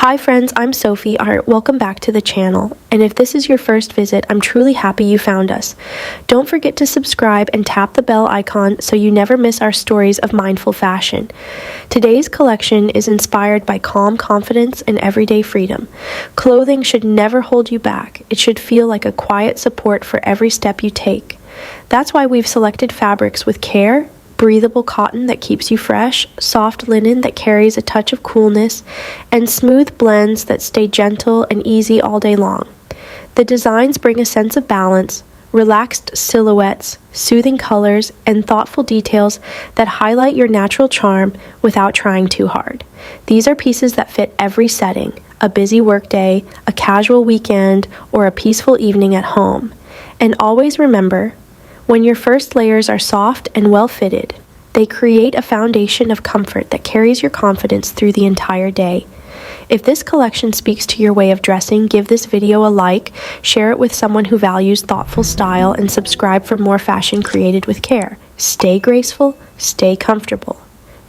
Hi friends, I'm Sophie. Welcome back to the channel. And if this is your first visit, I'm truly happy you found us. Don't forget to subscribe and tap the bell icon so you never miss our stories of mindful fashion. Today's collection is inspired by calm confidence and everyday freedom. Clothing should never hold you back. It should feel like a quiet support for every step you take. That's why we've selected fabrics with care, breathable cotton that keeps you fresh, soft linen that carries a touch of coolness, and smooth blends that stay gentle and easy all day long. The designs bring a sense of balance, relaxed silhouettes, soothing colors, and thoughtful details that highlight your natural charm without trying too hard. These are pieces that fit every setting: a busy workday, a casual weekend, or a peaceful evening at home. And always remember, when your first layers are soft and well-fitted, they create a foundation of comfort that carries your confidence through the entire day. If this collection speaks to your way of dressing, give this video a like, share it with someone who values thoughtful style, and subscribe for more fashion created with care. Stay graceful, stay comfortable.